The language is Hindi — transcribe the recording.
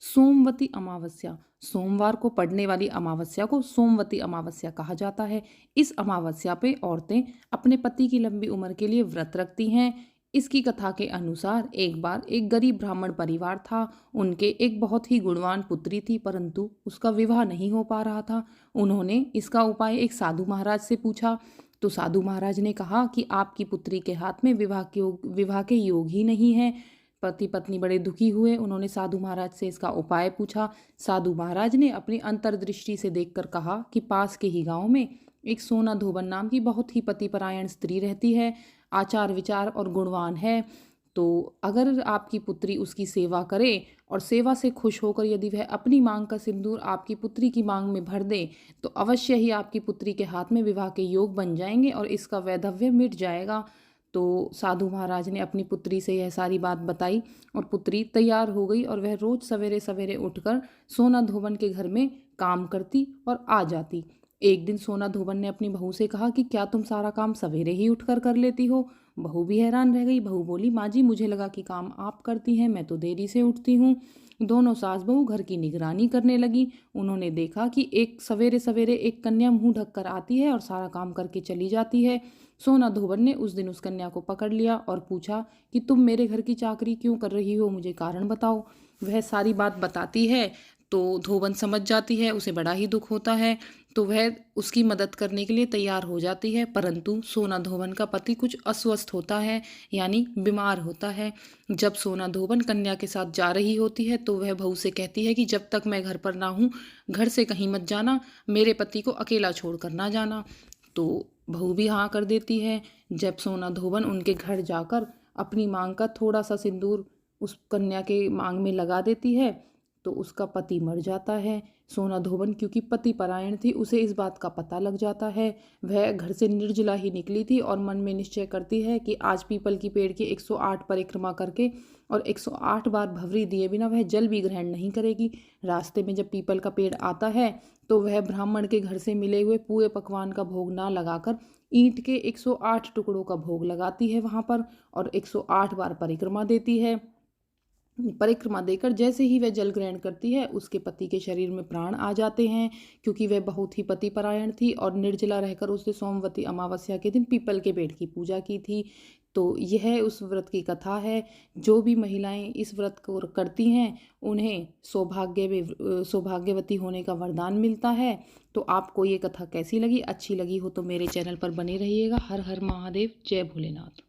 सोमवती अमावस्या, सोमवार को पड़ने वाली अमावस्या को सोमवती अमावस्या कहा जाता है। इस अमावस्या पे औरतें अपने पति की लंबी उम्र के लिए व्रत रखती हैं। इसकी कथा के अनुसार एक बार एक गरीब ब्राह्मण परिवार था। उनके एक बहुत ही गुणवान पुत्री थी, परंतु उसका विवाह नहीं हो पा रहा था। उन्होंने इसका उपाय एक साधु महाराज से पूछा, तो साधु महाराज ने कहा कि आपकी पुत्री के हाथ में विवाह के योग ही नहीं है। पति पत्नी बड़े दुखी हुए। उन्होंने साधु महाराज से इसका उपाय पूछा। साधु महाराज ने अपनी अंतर्दृष्टि से देखकर कहा कि पास के ही गांव में एक सोना धोबन नाम की बहुत ही पतिपरायण स्त्री रहती है, आचार विचार और गुणवान है। तो अगर आपकी पुत्री उसकी सेवा करे और सेवा से खुश होकर यदि वह अपनी मांग का सिंदूर आपकी पुत्री की मांग में भर दे, तो अवश्य ही आपकी पुत्री के हाथ में विवाह के योग बन जाएंगे और इसका वैधव्य मिट जाएगा। तो साधु महाराज ने अपनी पुत्री से यह सारी बात बताई और पुत्री तैयार हो गई और वह रोज सवेरे सवेरे उठकर सोना धोबन के घर में काम करती और आ जाती। एक दिन सोना धोबन ने अपनी बहू से कहा कि क्या तुम सारा काम सवेरे ही उठकर कर लेती हो। बहू भी हैरान रह गई। बहू बोली, माँ जी मुझे लगा कि काम आप करती हैं, मैं तो देरी से उठती हूँ। दोनों सास बहू घर की निगरानी करने लगी। उन्होंने देखा कि एक सवेरे सवेरे एक कन्या मुंह ढककर आती है और सारा काम करके चली जाती है। सोना धोबन ने उस दिन उस कन्या को पकड़ लिया और पूछा कि तुम मेरे घर की चाकरी क्यों कर रही हो, मुझे कारण बताओ। वह सारी बात बताती है तो धोबन समझ जाती है, उसे बड़ा ही दुख होता है। तो वह उसकी मदद करने के लिए तैयार हो जाती है, परंतु सोना धोबन का पति कुछ अस्वस्थ होता है, यानी बीमार होता है। जब सोना धोबन कन्या के साथ जा रही होती है तो वह बहू से कहती है कि जब तक मैं घर पर ना हूँ घर से कहीं मत जाना, मेरे पति को अकेला छोड़कर ना जाना। तो बहू भी हाँ कर देती है। जब सोना धोबन उनके घर जाकर अपनी मांग का थोड़ा सा सिंदूर उस कन्या के मांग में लगा देती है तो उसका पति मर जाता है। सोना धोबन क्योंकि पति परायण थी, उसे इस बात का पता लग जाता है। वह घर से निर्जला ही निकली थी और मन में निश्चय करती है कि आज पीपल की पेड़ की 108 परिक्रमा करके और 108 बार भवरी दिए बिना वह जल भी ग्रहण नहीं करेगी। रास्ते में जब पीपल का पेड़ आता है तो वह ब्राह्मण के घर से मिले हुए पूरे पकवान का भोग ना लगाकर ईंट के 108 टुकड़ों का भोग लगाती है वहां पर और 108 बार परिक्रमा देती है। परिक्रमा देकर जैसे ही वह जल ग्रहण करती है उसके पति के शरीर में प्राण आ जाते हैं, क्योंकि वह बहुत ही पतिपरायण थी और निर्जला रहकर उसने सोमवती अमावस्या के दिन पीपल के पेड़ की पूजा की थी। तो यह उस व्रत की कथा है। जो भी महिलाएं इस व्रत को करती हैं उन्हें सौभाग्यवती होने का वरदान मिलता है। तो आपको ये कथा कैसी लगी? अच्छी लगी हो तो मेरे चैनल पर बने रहिएगा। हर हर महादेव, जय भोलेनाथ।